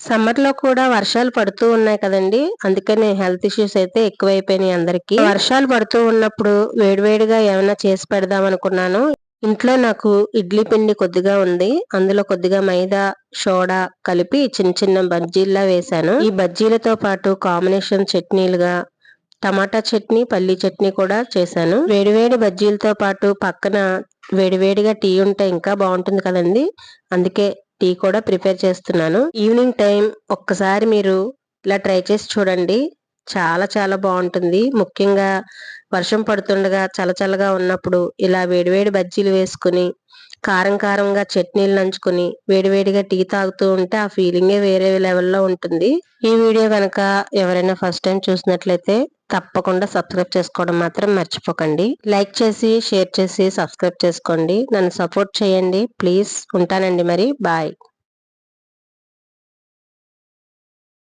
Summer లో కూడా వర్షాలు పడుతూ ఉన్నాయి కదండి. అందుకనే హెల్త్ ఇష్యూస్ అయితే ఎక్కువైపోయినాయి అందరికి. వర్షాలు పడుతూ ఉన్నప్పుడు వేడివేడిగా ఏమైనా చేసి పెడదాం అనుకున్నాను. ఇంట్లో నాకు ఇడ్లీ పిండి కొద్దిగా ఉంది. అందులో కొద్దిగా మైదా, సోడా కలిపి చిన్న చిన్న బజ్జీల్లా వేశాను. ఈ బజ్జీలతో పాటు కాంబినేషన్ చట్నీలుగా టమాటా చట్నీ, పల్లీ చట్నీ కూడా చేశాను. వేడివేడి బజ్జీలతో పాటు పక్కన వేడివేడిగా టీ ఉంటే ఇంకా బాగుంటుంది కదండి. అందుకే టీ కూడా ప్రిపేర్ చేస్తున్నాను. ఈవినింగ్ టైం ఒక్కసారి మీరు ఇలా ట్రై చేసి చూడండి. చాలా చాలా బాగుంటుంది. ముఖ్యంగా వర్షం పడుతుండగా చల్లచల్లగా ఉన్నప్పుడు ఇలా వేడివేడి బజ్జీలు వేసుకుని కారం కారంగా చట్నీలు నంచుకుని వేడివేడిగా టీ తాగుతూ ఉంటే ఆ ఫీలింగే వేరే లెవెల్లో ఉంటుంది. ఈ వీడియో కనుక ఎవరైనా ఫస్ట్ టైం చూసినట్లయితే తప్పకుండా సబ్స్క్రైబ్ చేసుకోవడం మాత్రం మర్చిపోకండి. లైక్ చేసి షేర్ చేసి సబ్స్క్రైబ్ చేసుకోండి. నన్ను సపోర్ట్ చేయండి ప్లీజ్. ఉంటానండి మరి. బాయ్.